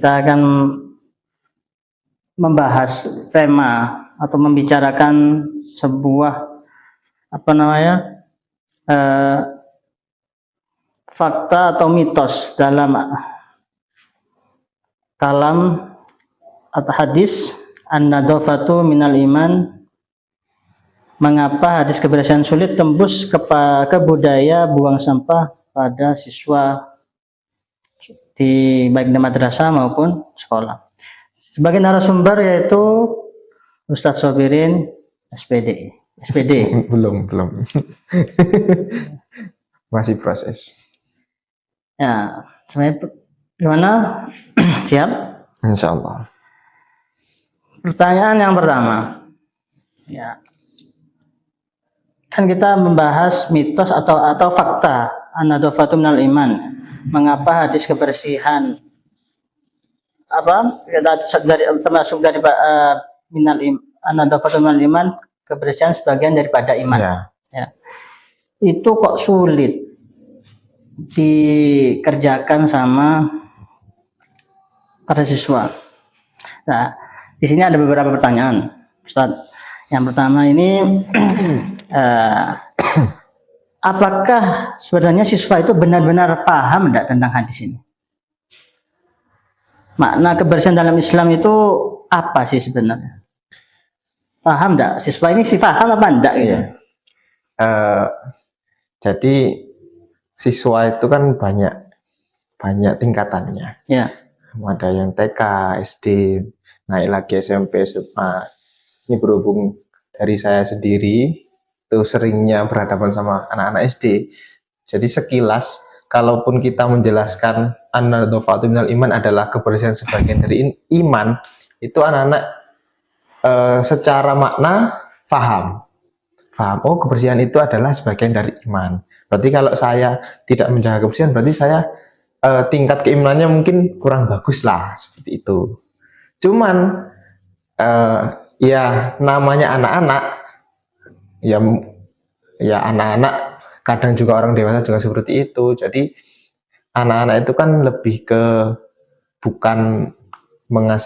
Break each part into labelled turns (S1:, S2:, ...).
S1: kita akan membahas tema atau membicarakan sebuah fakta atau mitos dalam kalam atau hadis an-nadhafatu minal iman. Mengapa hadis kebersihan sulit tembus ke budaya buang sampah pada siswa baik di madrasah maupun sekolah. Sebagai narasumber yaitu Ustadz Sobirin SPD.
S2: Belum. Masih proses.
S1: Ya, sebenarnya gimana? Siap?
S2: Insyaallah.
S1: Pertanyaan yang pertama. Ya. Kan kita membahas mitos atau fakta an-nadhafatu minal iman. Mengapa hadis kebersihan termasuk dari minal an-nadhafatu minal iman, kebersihan sebagian daripada iman. Ya. Itu kok sulit dikerjakan sama para siswa. Nah, di sini ada beberapa pertanyaan, Ustaz. Yang pertama ini, apakah sebenarnya siswa itu benar-benar paham enggak tentang hadis ini? Makna kebersihan dalam Islam itu apa sih sebenarnya? Paham enggak? Siswa ini sih paham apa enggak gitu?
S2: Jadi siswa itu kan banyak tingkatannya.
S1: Ya.
S2: Ada yang TK, SD, naik lagi SMP, SMA. Ini berhubung dari saya sendiri itu seringnya berhadapan sama anak-anak SD. Jadi sekilas, kalaupun kita menjelaskan an-nadhafatu minal iman adalah kebersihan sebagian dari iman, itu anak-anak secara makna paham. Oh, kebersihan itu adalah sebagian dari iman. Berarti kalau saya tidak menjaga kebersihan, berarti saya tingkat keimanannya mungkin kurang bagus lah, seperti itu. Cuman ya namanya anak-anak, ya anak-anak, kadang juga orang dewasa juga seperti itu. Jadi anak-anak itu kan lebih ke bukan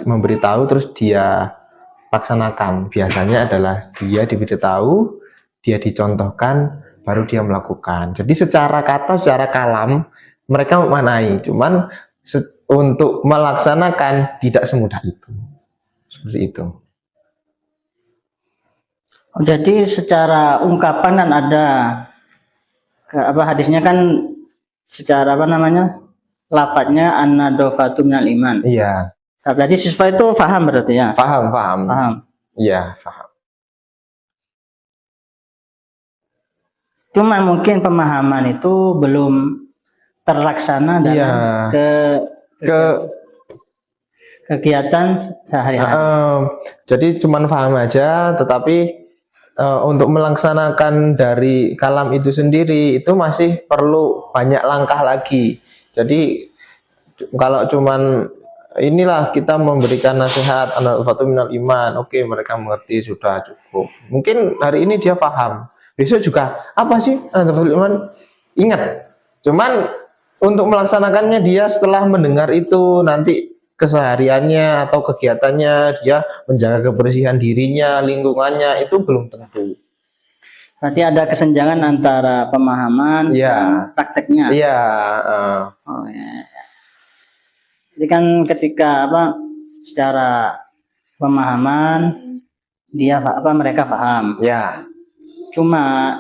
S2: memberitahu terus dia laksanakan. Biasanya adalah dia diberitahu, dia dicontohkan, baru dia melakukan. Jadi secara kata, secara kalam mereka memanai, cuman untuk melaksanakan tidak semudah itu. Seperti itu.
S1: Jadi secara ungkapan kan ada hadisnya kan secara lafadznya an-nadhafatu minal iman.
S2: Iya.
S1: Nah, berarti siswa itu paham berarti ya?
S2: Paham. Iya, paham.
S1: Cuma mungkin pemahaman itu belum terlaksana dalam kegiatan sehari-hari.
S2: Jadi cuma paham aja, tetapi untuk melaksanakan dari kalam itu sendiri itu masih perlu banyak langkah lagi. Jadi kalau cuman inilah kita memberikan nasihat an-nadhafatu minal iman, oke, mereka mengerti, sudah cukup. Mungkin hari ini dia paham, besok juga apa sih an-nadhafatu minal iman? Ingat. Cuman untuk melaksanakannya dia setelah mendengar itu nanti kesehariannya atau kegiatannya, dia menjaga kebersihan dirinya, lingkungannya, itu belum tentu.
S1: Berarti ada kesenjangan antara pemahaman dan prakteknya.
S2: Iya.
S1: Oh ya. Jadi kan ketika secara pemahaman mereka paham.
S2: Ya.
S1: Cuma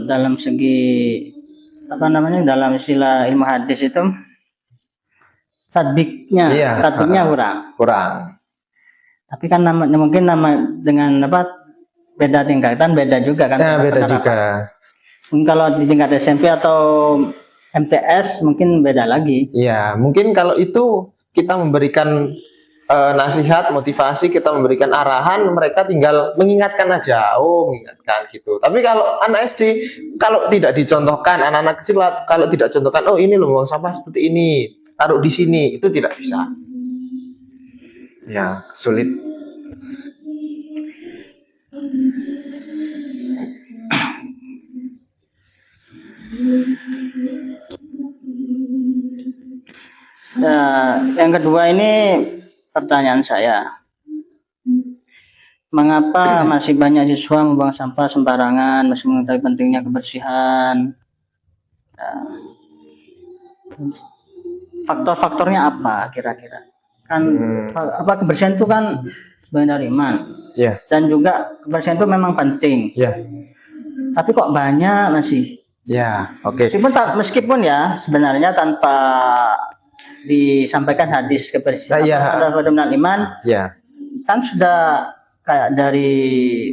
S1: dalam segi dalam istilah ilmu hadis itu tatbiknya
S2: kurang.
S1: Tapi kan mungkin dengan beda tingkatan, beda juga kan?
S2: Ya, beda juga.
S1: Mungkin kalau di tingkat SMP atau MTS mungkin beda lagi.
S2: Iya, mungkin kalau itu kita memberikan nasihat, motivasi, kita memberikan arahan, mereka tinggal mengingatkan aja, mengingatkan gitu. Tapi kalau anak SD, kalau tidak dicontohkan, anak-anak kecil kalau tidak contohkan, ini loh buang sampah seperti ini, taruh di sini, itu tidak bisa. Ya, sulit.
S1: Yang kedua ini pertanyaan saya, mengapa masih banyak siswa membuang sampah sembarangan meski mengetahui pentingnya kebersihan? Faktor-faktornya apa kira-kira? Kan kebersihan itu kan sebagian dari iman. Dan juga kebersihan itu memang penting. Tapi kok banyak masih? Meskipun ya sebenarnya tanpa disampaikan hadis kebersihan adalah minal iman, kan sudah kayak dari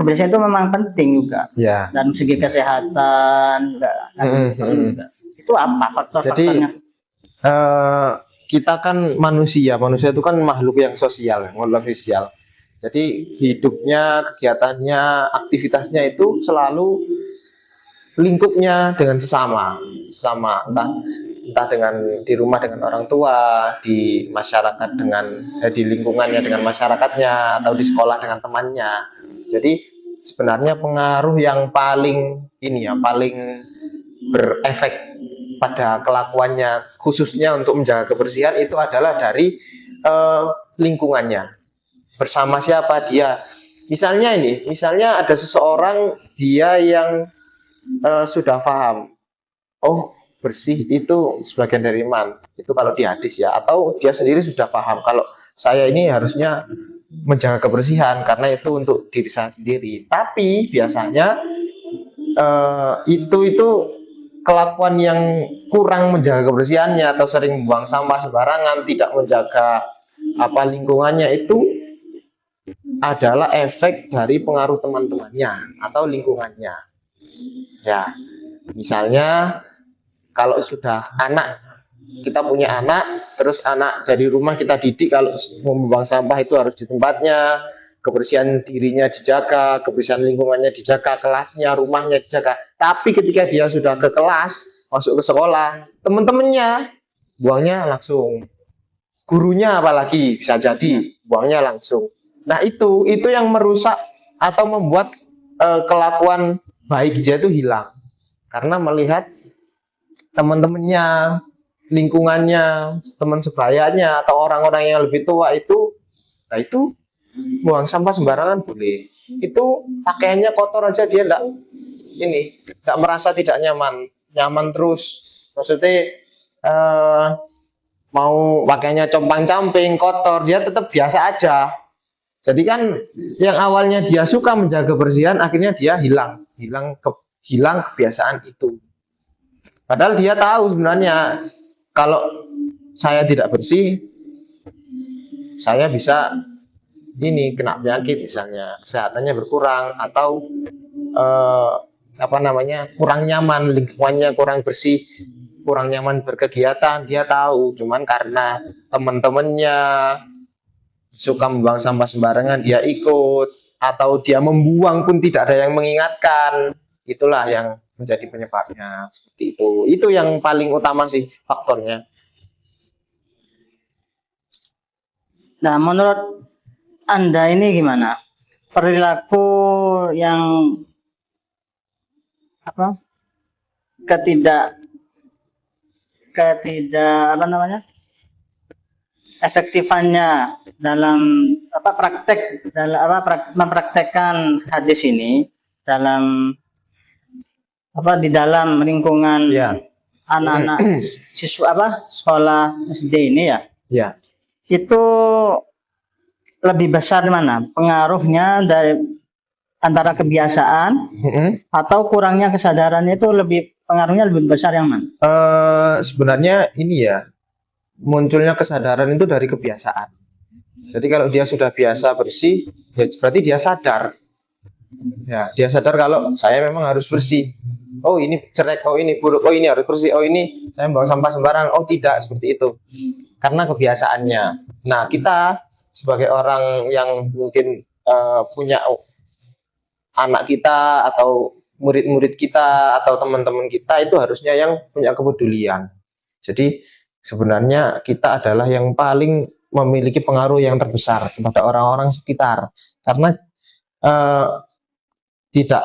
S1: kebersihan itu memang penting juga. Dan segi kesehatan juga. Itu apa faktor-faktornya?
S2: Jadi kita kan manusia itu kan makhluk yang sosial, makhluk sosial. Jadi hidupnya, kegiatannya, aktivitasnya itu selalu lingkupnya dengan sesama, entah dengan di rumah dengan orang tua, di masyarakat di lingkungannya dengan masyarakatnya, atau di sekolah dengan temannya. Jadi sebenarnya pengaruh yang paling berefek pada kelakuannya, khususnya untuk menjaga kebersihan, itu adalah dari lingkungannya. Bersama siapa dia? Misalnya ada seseorang dia yang sudah paham, oh bersih itu sebagian dari iman, itu kalau di hadis ya, atau dia sendiri sudah paham kalau saya ini harusnya menjaga kebersihan karena itu untuk diri saya sendiri. Tapi biasanya itu kelakuan yang kurang menjaga kebersihannya atau sering membuang sampah sembarangan, tidak menjaga lingkungannya, itu adalah efek dari pengaruh teman-temannya atau lingkungannya. Ya, misalnya kalau sudah kita punya anak, terus anak dari rumah kita didik kalau membuang sampah itu harus di tempatnya, kebersihan dirinya dijaga, kebersihan lingkungannya dijaga, kelasnya, rumahnya dijaga. Tapi ketika dia sudah ke kelas, masuk ke sekolah, teman-temannya buangnya langsung. Gurunya apalagi bisa jadi buangnya langsung. Nah, itu yang merusak atau membuat kelakuan baik dia itu hilang. Karena melihat teman-temannya, lingkungannya, teman sebayanya atau orang-orang yang lebih tua itu buang sampah sembarangan boleh. Itu pakaiannya kotor aja dia enggak merasa tidak nyaman terus. Maksudnya mau pakainya compang-camping, kotor, dia tetap biasa aja. Jadi kan yang awalnya dia suka menjaga kebersihan, akhirnya dia hilang kebiasaan itu. Padahal dia tahu sebenarnya kalau saya tidak bersih, saya bisa kena penyakit, misalnya kesehatannya berkurang atau kurang nyaman, lingkungannya kurang bersih, kurang nyaman berkegiatan. Dia tahu, cuman karena teman-temannya suka membuang sampah sembarangan, dia ikut, atau dia membuang pun tidak ada yang mengingatkan. Itulah yang menjadi penyebabnya seperti itu. Itu yang paling utama sih faktornya.
S1: Nah, menurut Anda ini gimana? Perilaku yang efektifannya dalam mempraktekkan hadis ini di dalam lingkungan anak-anak siswa sekolah SD ini ya. Itu lebih besar mana pengaruhnya dari antara kebiasaan atau kurangnya kesadarannya, itu pengaruhnya lebih besar yang mana?
S2: Sebenarnya munculnya kesadaran itu dari kebiasaan. Jadi kalau dia sudah biasa bersih, ya berarti dia sadar. Ya, dia sadar kalau saya memang harus bersih. Oh, ini jelek, oh ini buruk, oh ini harus bersih, oh ini saya buang sampah sembarang. Oh tidak, seperti itu. Karena kebiasaannya. Nah, kita sebagai orang yang mungkin punya anak kita atau murid-murid kita atau teman-teman kita, itu harusnya yang punya kepedulian. Jadi sebenarnya kita adalah yang paling memiliki pengaruh yang terbesar kepada orang-orang sekitar, karena tidak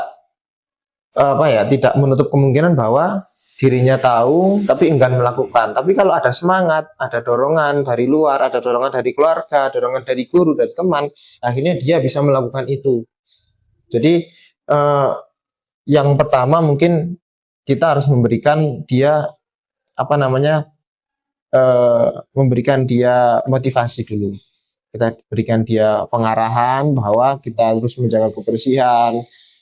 S2: menutup kemungkinan bahwa dirinya tahu tapi enggan melakukan. Tapi kalau ada semangat, ada dorongan dari luar, ada dorongan dari keluarga, dorongan dari guru, dari teman, akhirnya dia bisa melakukan itu. Jadi yang pertama mungkin kita harus memberikan dia memberikan dia motivasi dulu. Kita berikan dia pengarahan bahwa kita harus menjaga kebersihan,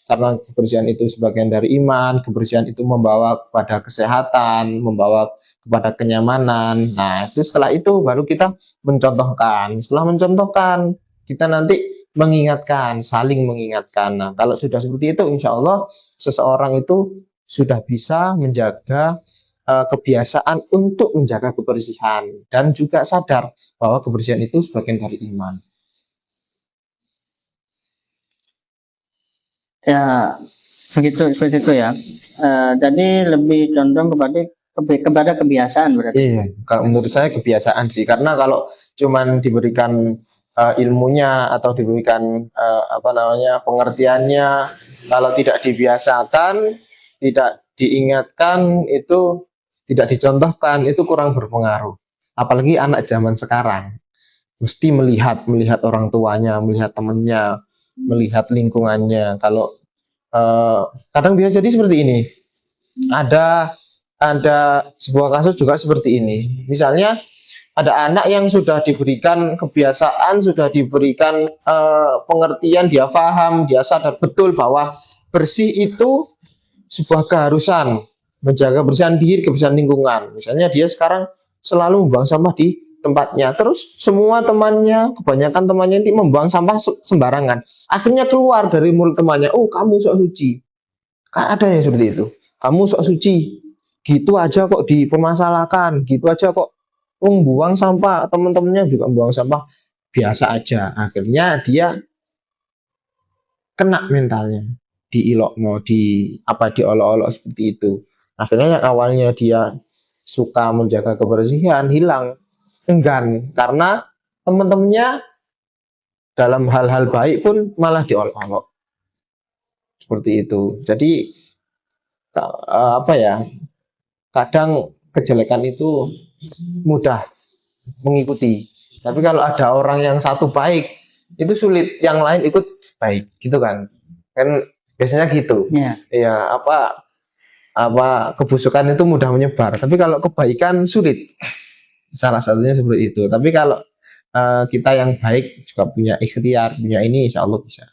S2: karena kebersihan itu sebagian dari iman, kebersihan itu membawa kepada kesehatan, membawa kepada kenyamanan. Nah, itu setelah itu baru kita mencontohkan. Setelah mencontohkan, kita nanti mengingatkan, saling mengingatkan. Nah, kalau sudah seperti itu, insya Allah seseorang itu sudah bisa menjaga kebiasaan untuk menjaga kebersihan dan juga sadar bahwa kebersihan itu sebagian dari iman.
S1: Ya, seperti itu ya. Jadi lebih condong kepada kebiasaan berarti.
S2: Iya, kalau menurut saya kebiasaan sih, karena kalau cuman diberikan ilmunya atau diberikan pengertiannya, kalau tidak dibiasakan, tidak diingatkan, itu tidak dicontohkan, itu kurang berpengaruh. Apalagi anak zaman sekarang, mesti melihat orang tuanya, melihat temannya, melihat lingkungannya. Kalau kadang bisa jadi seperti ini. Ada sebuah kasus juga seperti ini. Misalnya ada anak yang sudah diberikan kebiasaan, sudah diberikan pengertian, dia paham, dia sadar betul bahwa bersih itu sebuah keharusan, menjaga kebersihan diri, kebersihan lingkungan. Misalnya dia sekarang selalu membuang sampah di tempatnya, terus semua temannya, kebanyakan temannya ini membuang sampah sembarangan. Akhirnya keluar dari mulut temannya, oh kamu sok suci. Kan ada yang seperti itu. Kamu sok suci. Gitu aja kok dipermasalahkan, gitu aja kok buang sampah, teman-temannya juga buang sampah biasa aja. Akhirnya dia kena mentalnya, diolok-olok seperti itu. Akhirnya yang awalnya dia suka menjaga kebersihan hilang, enggan, karena teman-temannya dalam hal-hal baik pun malah diolok-olok seperti itu. Jadi kadang kejelekan itu mudah mengikuti, tapi kalau ada orang yang satu baik, itu sulit yang lain ikut baik, gitu kan biasanya gitu. Ya, kebusukan itu mudah menyebar, tapi kalau kebaikan sulit. Salah satunya seperti itu. Tapi kalau kita yang baik juga punya ikhtiar, punya ini, insya Allah bisa.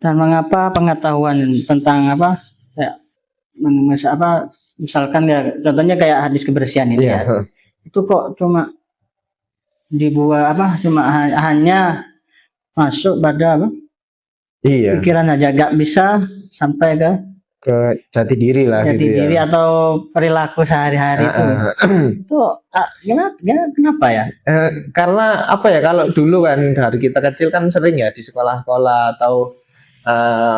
S1: Dan mengapa pengetahuan tentang misalkan ya contohnya kayak hadis kebersihan ini ya, itu kok cuma dibuat hanya masuk pada pikiran aja, gak bisa sampai
S2: ke jati diri lah,
S1: jati
S2: gitu
S1: diri ya. Atau perilaku sehari-hari itu kenapa ya?
S2: Karena kalau dulu kan dari kita kecil kan sering ya di sekolah-sekolah atau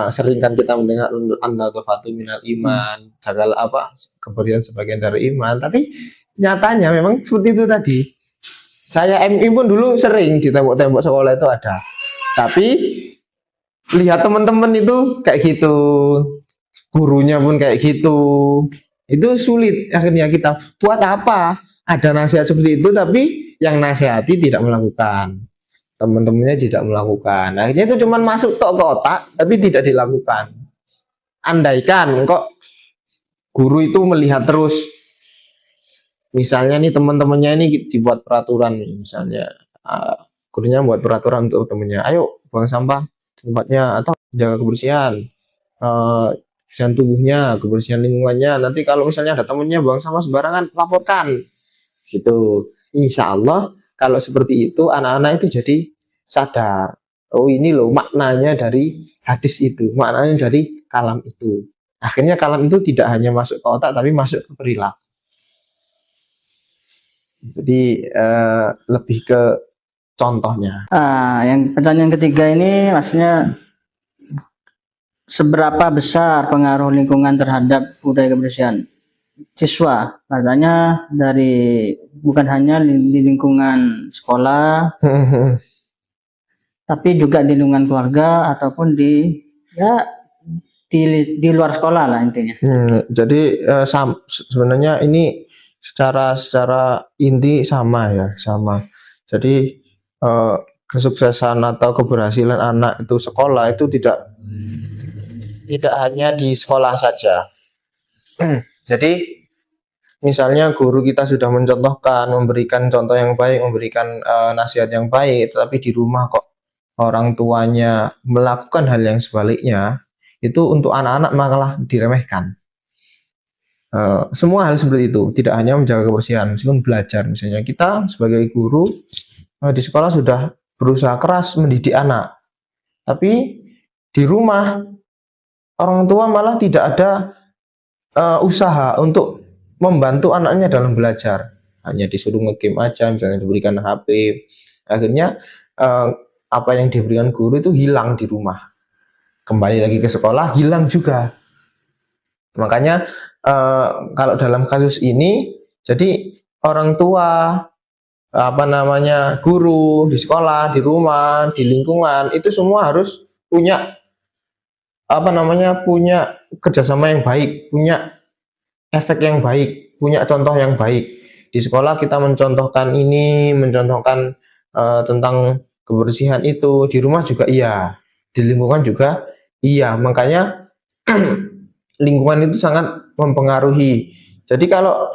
S2: sering kan kita mendengar an-nadhafatu minal iman, jagal kebersihan sebagian dari iman. Tapi nyatanya memang seperti itu tadi. Saya MI pun dulu sering di tembok-tembok sekolah itu ada. Tapi lihat teman-teman itu kayak gitu, gurunya pun kayak gitu, itu sulit. Akhirnya kita buat apa? Ada nasihat seperti itu, tapi yang nasihati tidak melakukan, teman-temannya tidak melakukan. Akhirnya itu cuma masuk tok ke otak, tapi tidak dilakukan. Andaikan kok guru itu melihat terus, misalnya nih teman-temannya ini dibuat peraturan, misalnya gurunya buat peraturan untuk temannya, ayo buang sampah di tempatnya atau jaga kebersihan, kebersihan tubuhnya, kebersihan lingkungannya. Nanti kalau misalnya ada temannya buang sampah sembarangan, laporkan. Gitu. Insya Allah kalau seperti itu anak-anak itu jadi sadar. Oh ini loh maknanya dari hadis itu, maknanya dari kalam itu. Akhirnya kalam itu tidak hanya masuk ke otak tapi masuk ke perilaku. Jadi lebih ke contohnya.
S1: Yang pertanyaan ketiga ini maksudnya seberapa besar pengaruh lingkungan terhadap budaya kebersihan siswa? Makanya bukan hanya di lingkungan sekolah, tapi juga di lingkungan keluarga ataupun di ya di luar sekolah lah intinya.
S2: Jadi sebenarnya ini secara inti sama ya, sama. Jadi kesuksesan atau keberhasilan anak itu sekolah itu tidak hanya di sekolah saja. Jadi misalnya guru kita sudah mencontohkan, memberikan contoh yang baik, memberikan nasihat yang baik, tetapi di rumah kok orang tuanya melakukan hal yang sebaliknya, itu untuk anak-anak malah diremehkan. Semua hal seperti itu, tidak hanya menjaga kebersihan, meskipun belajar. Misalnya kita sebagai guru di sekolah sudah berusaha keras mendidik anak, tapi di rumah orang tua malah tidak ada usaha untuk membantu anaknya dalam belajar, hanya disuruh nge-game aja, misalnya diberikan HP, akhirnya apa yang diberikan guru itu hilang di rumah, kembali lagi ke sekolah hilang juga. Makanya kalau dalam kasus ini, jadi orang tua, guru di sekolah, di rumah, di lingkungan itu semua harus punya punya kerjasama yang baik, punya efek yang baik, punya contoh yang baik. Di sekolah kita mencontohkan ini, mencontohkan tentang kebersihan itu, di rumah juga iya, di lingkungan juga iya. Makanya lingkungan itu sangat mempengaruhi. Jadi kalau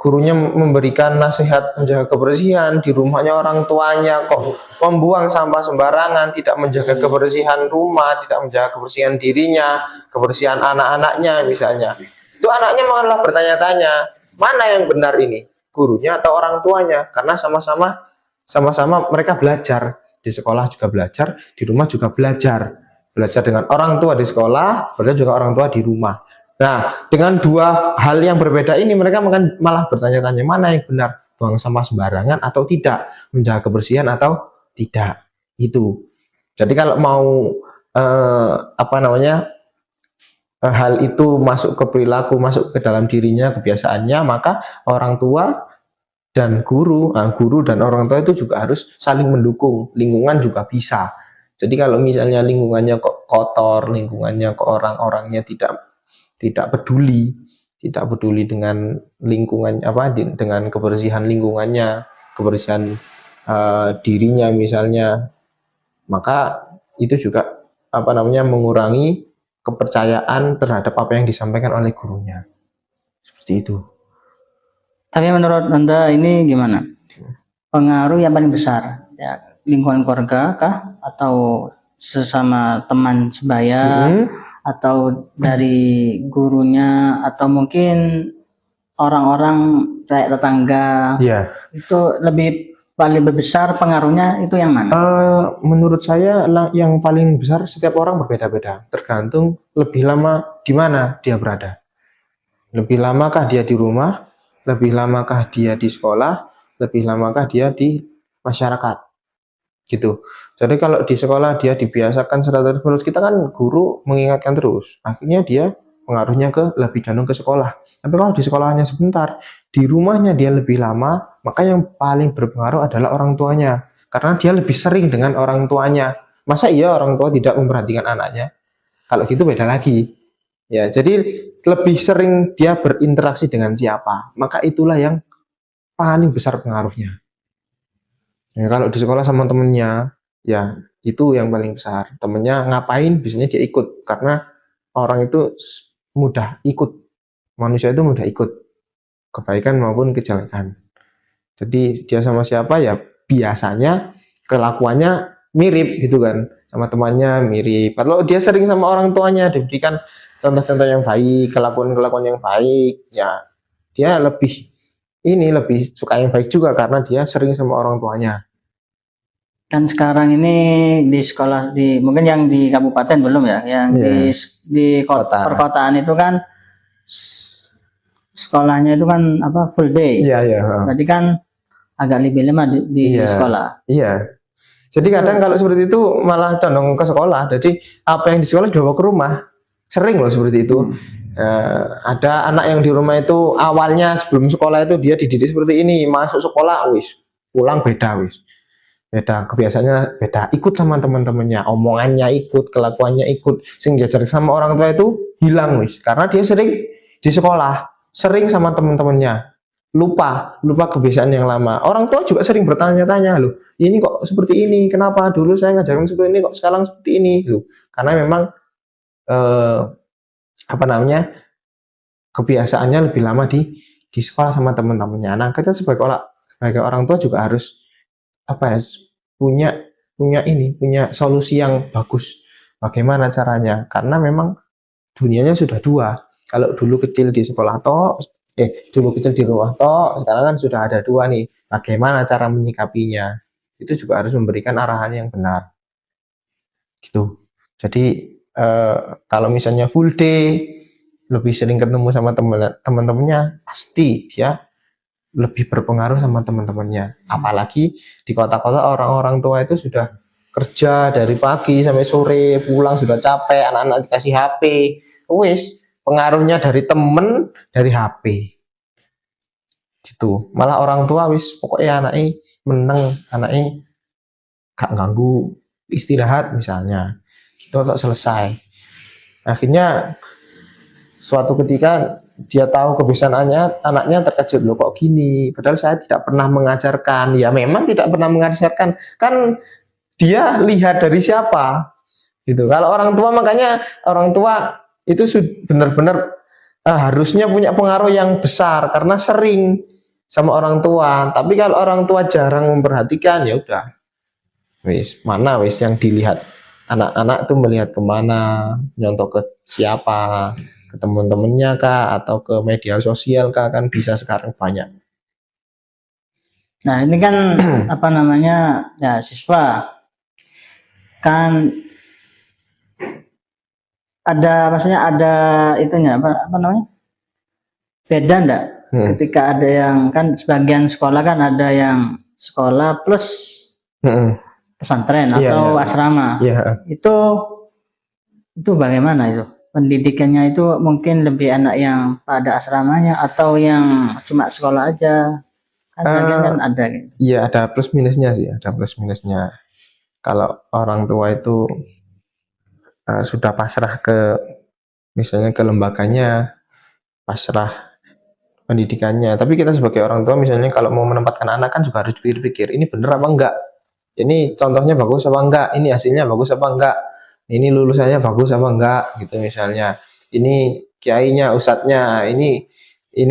S2: gurunya memberikan nasihat menjaga kebersihan, di rumahnya orang tuanya kok membuang sampah sembarangan, tidak menjaga kebersihan rumah, tidak menjaga kebersihan dirinya, kebersihan anak-anaknya misalnya, itu anaknya malah bertanya-tanya, mana yang benar ini, gurunya atau orang tuanya? Karena sama-sama mereka belajar, di sekolah juga belajar, di rumah juga belajar dengan orang tua di sekolah, belajar juga orang tua di rumah. Nah, dengan dua hal yang berbeda ini, mereka malah bertanya-tanya mana yang benar, buang sampah sembarangan atau tidak, menjaga kebersihan atau tidak. Itu. Jadi kalau mau hal itu masuk ke perilaku, masuk ke dalam dirinya, kebiasaannya, maka orang tua dan guru dan orang tua itu juga harus saling mendukung. Lingkungan juga bisa. Jadi kalau misalnya lingkungannya kok kotor, lingkungannya kok orang-orangnya tidak peduli dengan lingkungan dengan kebersihan lingkungannya, kebersihan dirinya misalnya, maka itu juga mengurangi kepercayaan terhadap apa yang disampaikan oleh gurunya. Seperti itu.
S1: Tapi menurut Anda ini gimana? Pengaruh yang paling besar, ya, lingkungan keluarga kah, atau sesama teman sebaya, atau dari gurunya, atau mungkin orang-orang kayak tetangga? Itu paling besar pengaruhnya itu yang mana?
S2: Menurut saya yang paling besar, setiap orang berbeda-beda, tergantung lebih lama di mana dia berada. Lebih lamakah dia di rumah, lebih lamakah dia di sekolah, lebih lamakah dia di masyarakat, gitu. Jadi kalau di sekolah dia dibiasakan terus, kita kan guru mengingatkan terus, akhirnya dia pengaruhnya lebih condong ke sekolah. Tapi kalau di sekolah hanya sebentar, di rumahnya dia lebih lama, maka yang paling berpengaruh adalah orang tuanya, karena dia lebih sering dengan orang tuanya. Masa iya orang tua tidak memperhatikan anaknya? Kalau gitu beda lagi. Ya, jadi lebih sering dia berinteraksi dengan siapa, maka itulah yang paling besar pengaruhnya. Ya, kalau di sekolah sama temennya, ya itu yang paling besar. Temennya ngapain, biasanya dia ikut, karena orang itu mudah ikut. Manusia itu mudah ikut, kebaikan maupun kejelekan. Jadi dia sama siapa, ya biasanya kelakuannya mirip gitu kan, sama temannya mirip. Kalau dia sering sama orang tuanya, diberikan contoh-contoh yang baik, kelakuan-kelakuan yang baik, ya dia lebih suka yang baik juga, karena dia sering sama orang tuanya.
S1: Kan sekarang ini di sekolah, mungkin yang di kabupaten belum ya, yang di perkotaan itu kan sekolahnya itu kan full day. Berarti kan agak lebih lama di sekolah.
S2: Iya. Jadi kadang kalau seperti itu malah condong ke sekolah. Jadi apa yang di sekolah dibawa ke rumah. Sering loh seperti itu. Ada anak yang di rumah itu awalnya sebelum sekolah itu dia dididik seperti ini, masuk sekolah pulang beda beda, kebiasaannya beda, ikut sama teman-temannya, omongannya ikut, kelakuannya ikut, sing diajar sama orang tua itu hilang wis, karena dia sering di sekolah, sering sama teman-temannya, lupa kebiasaan yang lama. Orang tua juga sering bertanya-tanya, loh ini kok seperti ini, kenapa dulu saya ngajarin seperti ini kok sekarang seperti ini, loh karena memang kebiasaannya lebih lama di sekolah sama teman-temannya. Nah kita sebagai orang tua juga harus punya solusi yang bagus. Bagaimana caranya? Karena memang dunianya sudah dua. Kalau dulu kecil di sekolah dulu kecil di rumah sekarang kan sudah ada dua nih. Bagaimana cara menyikapinya? Itu juga harus memberikan arahan yang benar. Gitu. Jadi kalau misalnya full day lebih sering ketemu sama teman-temannya, pasti dia lebih berpengaruh sama teman-temannya. Apalagi di kota-kota orang-orang tua itu sudah kerja dari pagi sampai sore, pulang sudah capek, anak-anak dikasih HP, wis pengaruhnya dari temen, dari HP. Gitu. Malah orang tua wis pokoknya anaknya meneng, anaknya gak ganggu istirahat misalnya. Gitu untuk selesai. Akhirnya suatu ketika dia tahu kebiasaan anaknya terkejut, loh kok gini, padahal saya tidak pernah mengajarkan. Ya memang tidak pernah mengajarkan, kan dia lihat dari siapa gitu. Kalau orang tua, makanya orang tua itu benar-benar harusnya punya pengaruh yang besar karena sering sama orang tua. Tapi kalau orang tua jarang memperhatikan, ya udah wis yang dilihat anak-anak tuh melihat kemana, nyontoh ke siapa, ke teman-temannya kah, atau ke media sosial kah, kan bisa sekarang banyak.
S1: Nah ini kan ya siswa kan maksudnya ada itunya beda enggak ketika ada yang kan sebagian sekolah kan ada yang sekolah plus pesantren atau asrama. Itu bagaimana itu pendidikannya, itu mungkin lebih enak yang pada asramanya atau yang cuma sekolah aja? Kan ada gitu.
S2: Iya, ada plus minusnya sih, ada plus minusnya. Kalau orang tua itu sudah pasrah misalnya ke lembaganya, pasrah pendidikannya. Tapi kita sebagai orang tua misalnya kalau mau menempatkan anak kan juga harus pikir-pikir, ini bener apa enggak? Ini contohnya bagus apa enggak? Ini hasilnya bagus apa enggak? Ini lulusannya bagus apa enggak? Gitu misalnya. Ini kiainya, ustadznya, ini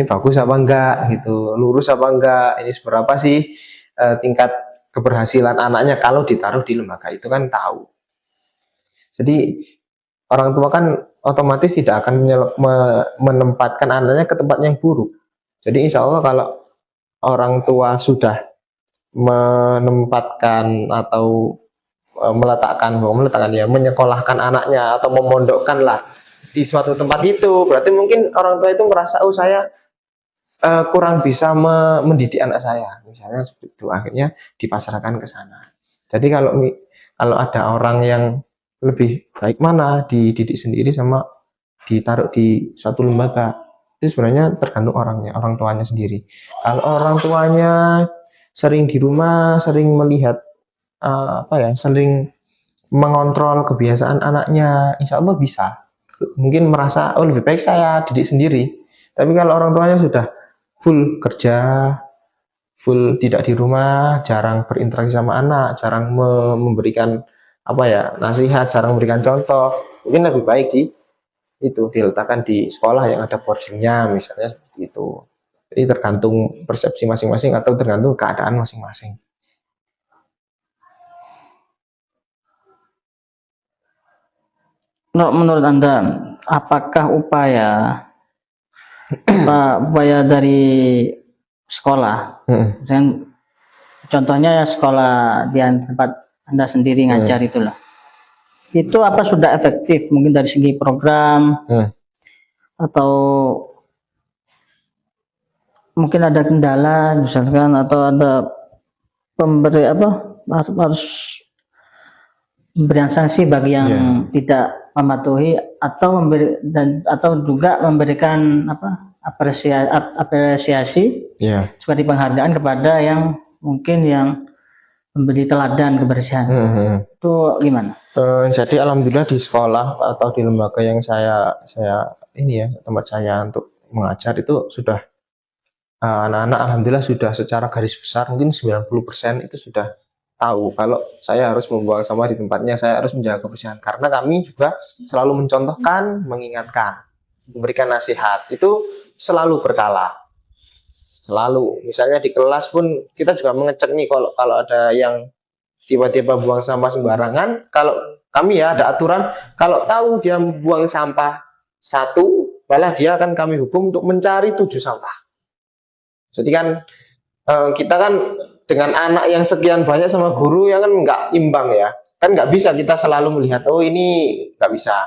S2: bagus apa enggak? Gitu. Lurus apa enggak? Ini seberapa sih tingkat keberhasilan anaknya kalau ditaruh di lembaga itu, kan tahu. Jadi orang tua kan otomatis tidak akan menempatkan anaknya ke tempat yang buruk. Jadi insya Allah kalau orang tua sudah menempatkan atau menyekolahkan anaknya atau memondokkan lah di suatu tempat itu, berarti mungkin orang tua itu merasa, oh saya kurang bisa mendidik anak saya, misalnya seperti itu, akhirnya dipasrahkan ke sana. Jadi kalau ada orang yang lebih baik mana dididik sendiri sama ditaruh di suatu lembaga, itu sebenarnya tergantung orang tuanya sendiri. Kalau orang tuanya sering di rumah, sering melihat sering mengontrol kebiasaan anaknya, insya Allah bisa. Mungkin merasa, oh lebih baik saya didik sendiri. Tapi kalau orang tuanya sudah full kerja, full tidak di rumah, jarang berinteraksi sama anak, jarang memberikan nasihat, jarang memberikan contoh, mungkin lebih baik diletakkan di sekolah yang ada boardingnya misalnya, seperti itu. Jadi tergantung persepsi masing-masing atau tergantung keadaan masing-masing.
S1: Menurut Anda, apakah upaya dari sekolah, contohnya ya sekolah di tempat Anda sendiri ngajar itulah, itu apa sudah efektif mungkin dari segi program atau mungkin ada kendala misalkan, atau ada harus memberikan sanksi bagi yang tidak mematuhi, atau juga memberikan apresiasi sebagai penghargaan kepada yang mungkin yang memberi teladan kebersihan. Itu gimana?
S2: Jadi alhamdulillah di sekolah atau di lembaga yang saya ini ya, tempat saya untuk mengajar itu sudah anak-anak alhamdulillah sudah secara garis besar mungkin 90% itu sudah tahu kalau saya harus membuang sampah di tempatnya, saya harus menjaga kebersihan. Karena kami juga selalu mencontohkan, mengingatkan, memberikan nasihat. Itu selalu berkala. Selalu. Misalnya di kelas pun kita juga mengecek nih kalau ada yang tiba-tiba buang sampah sembarangan, kalau kami ya ada aturan, kalau tahu dia buang sampah 1, malah dia akan kami hukum untuk mencari 7 sampah. Jadi kan kita kan dengan anak yang sekian banyak sama guru yang kan nggak imbang ya, kan nggak bisa kita selalu melihat oh ini nggak bisa,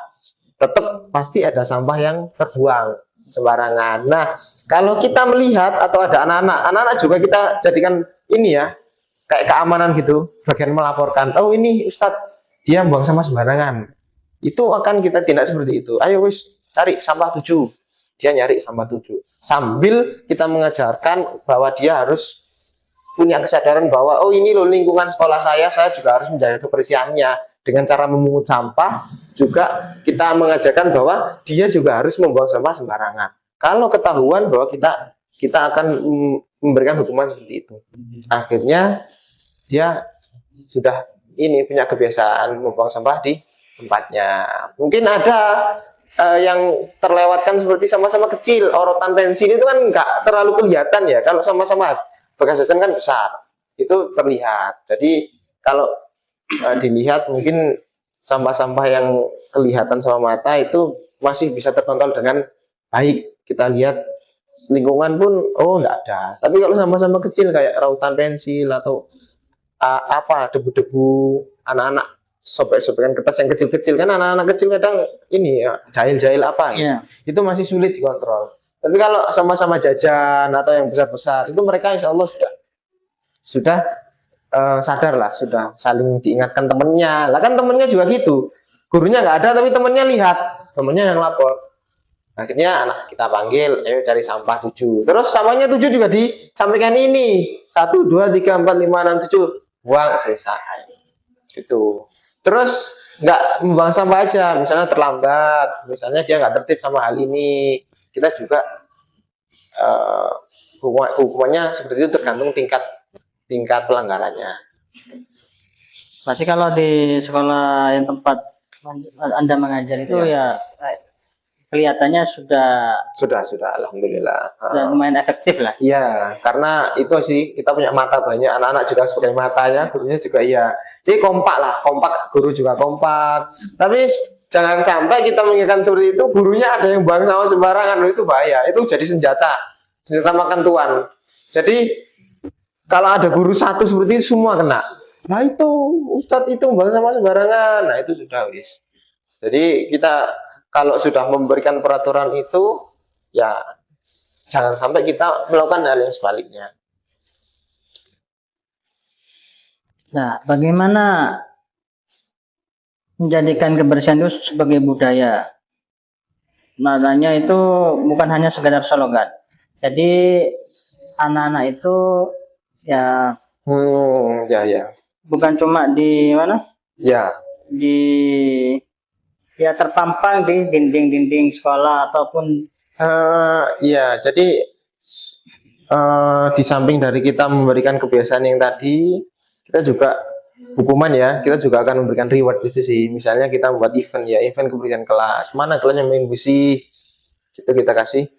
S2: tetap pasti ada sampah yang terbuang sembarangan. Nah kalau kita melihat atau ada anak-anak juga kita jadikan ini ya kayak keamanan gitu, bagian melaporkan, oh ini Ustadz dia buang sampah sembarangan, itu akan kita tindak seperti itu. Ayo wis cari sampah 7, dia nyari sampah 7 sambil kita mengajarkan bahwa dia harus punya kesadaran bahwa oh ini loh lingkungan sekolah saya juga harus menjaga kebersihannya. Dengan cara memungut sampah juga kita mengajarkan bahwa dia juga harus membuang sampah sembarangan. Kalau ketahuan bahwa kita akan memberikan hukuman seperti itu, akhirnya dia sudah ini punya kebiasaan membuang sampah di tempatnya. Mungkin ada yang terlewatkan seperti sama-sama kecil, orotan pensil itu kan nggak terlalu kelihatan ya. Kalau sama-sama bekas jajan kan besar, itu terlihat. Jadi kalau dilihat mungkin sampah-sampah yang kelihatan sama mata itu masih bisa terkontrol dengan baik. Kita lihat lingkungan pun oh nggak ada. Tapi kalau sama-sama kecil kayak rautan pensil atau debu-debu, anak-anak sobek-sobekan kertas yang kecil-kecil kan, anak-anak kecil kadang ini ya jahil-jahil apa ya. Itu masih sulit dikontrol. Tapi kalau sama-sama jajan atau yang besar-besar itu mereka insya Allah sudah sadar lah, sudah saling diingatkan temennya. Lah kan temennya juga gitu, gurunya nggak ada tapi temennya lihat, temennya yang lapor. Akhirnya anak kita panggil, ayo cari sampah 7. Terus sampahnya 7 juga disampaikan ini 1, 2, 3, 4, 5, 6, 7 buang selesai. Gitu. Terus nggak membuang sampah aja, misalnya terlambat, misalnya dia nggak tertib sama hal ini, kita juga hukumannya seperti itu tergantung tingkat pelanggarannya.
S1: Berarti kalau di sekolah yang tempat Anda mengajar itu ya kelihatannya sudah
S2: alhamdulillah.
S1: Lumayan efektif lah.
S2: Iya, karena itu sih kita punya mata banyak, anak-anak juga sebagai matanya, gurunya juga iya. Jadi kompak, guru juga kompak. Tapi jangan sampai kita mengingatkan seperti itu, gurunya ada yang buang sampah sembarangan, itu bahaya. Itu jadi senjata makan tuan. Jadi kalau ada guru satu seperti itu semua kena. Nah itu Ustadz itu buang sampah sembarangan. Nah itu sudah wis. Jadi kita kalau sudah memberikan peraturan itu ya jangan sampai kita melakukan hal yang sebaliknya.
S1: Nah, bagaimana menjadikan kebersihan itu sebagai budaya? Maknanya itu bukan hanya sekedar slogan. Jadi anak-anak itu ya bukan cuma di mana? Ya. Terpampang di dinding-dinding sekolah ataupun
S2: jadi di samping dari kita memberikan kebiasaan yang tadi, kita juga hukuman ya, kita juga akan memberikan reward itu sih. Misalnya kita buat event kebersihan kelas, mana kelas yang main bersih, itu kita kasih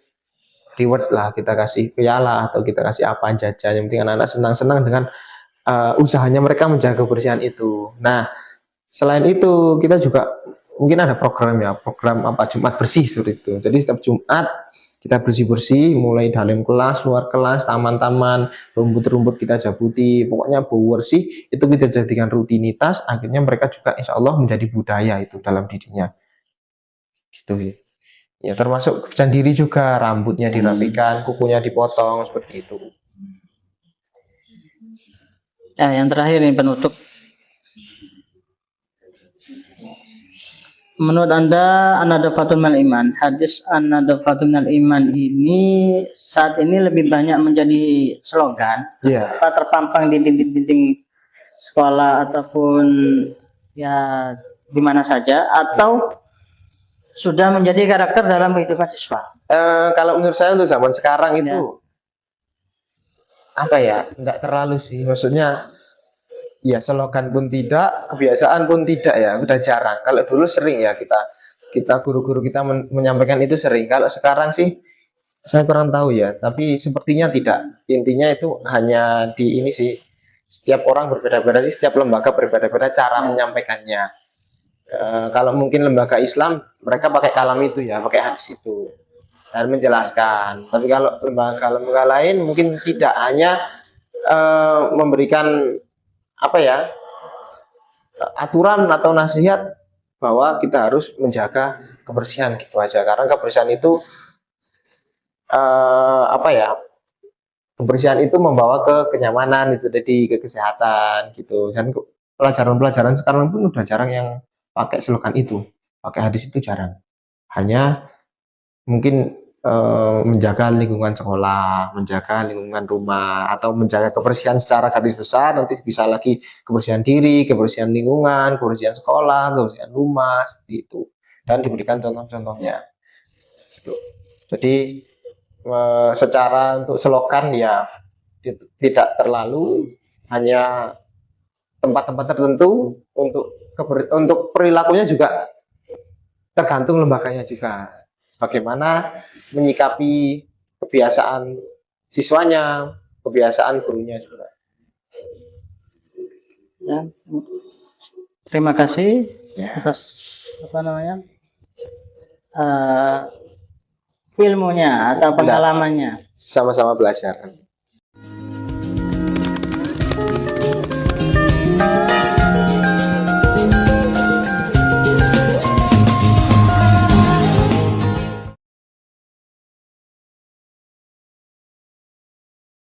S2: reward lah, kita kasih piala atau kita kasih apa jajan. Yang penting anak-anak senang-senang dengan usahanya mereka menjaga kebersihan itu. Nah, selain itu kita juga mungkin ada program Jumat bersih seperti itu. Jadi setiap Jumat kita bersih-bersih, mulai dalam kelas, luar kelas, taman-taman, rumput-rumput kita jabuti, pokoknya bersih itu kita jadikan rutinitas. Akhirnya mereka juga insya Allah menjadi budaya itu dalam dirinya. Gitu sih. Ya termasuk kebersihan diri juga, rambutnya dirapikan, kukunya dipotong seperti itu.
S1: Yang terakhir ini penutup. Menurut Anda, an-nadhafatun minal iman, hadis an-nadhafatun minal iman ini saat ini lebih banyak menjadi slogan, terpampang di dinding-dinding sekolah ataupun ya di mana saja, atau sudah menjadi karakter dalam kehidupan siswa?
S2: Kalau menurut saya untuk zaman sekarang itu apa ya, enggak terlalu sih, maksudnya ya slogan pun tidak, kebiasaan pun tidak ya, udah jarang. Kalau dulu sering ya, kita guru-guru kita menyampaikan itu sering. Kalau sekarang sih saya kurang tahu ya, tapi sepertinya tidak. Intinya itu hanya di ini sih, setiap orang berbeda-beda sih, setiap lembaga berbeda-beda cara menyampaikannya. Kalau mungkin lembaga Islam mereka pakai kalam itu ya, pakai hadis itu dan menjelaskan. Tapi kalau lembaga lain mungkin tidak, hanya memberikan apa ya, aturan atau nasihat bahwa kita harus menjaga kebersihan gitu aja. Karena kebersihan itu apa ya? Kebersihan itu membawa ke kenyamanan, itu jadi ke kesehatan gitu. Dan pelajaran-pelajaran sekarang pun udah jarang yang pakai slogan itu, pakai hadis itu jarang. Hanya mungkin menjaga lingkungan sekolah, menjaga lingkungan rumah, atau menjaga kebersihan secara garis besar. Nanti bisa lagi kebersihan diri, kebersihan lingkungan, kebersihan sekolah, kebersihan rumah, seperti itu. Dan diberikan contoh-contohnya. Gitu. Jadi secara untuk slogan ya tidak terlalu, hanya tempat-tempat tertentu. Untuk perilakunya juga tergantung lembaganya juga. Bagaimana menyikapi kebiasaan siswanya, kebiasaan gurunya juga.
S1: Ya, terima kasih atas ilmunya atau pengalamannya.
S2: Sama-sama belajar.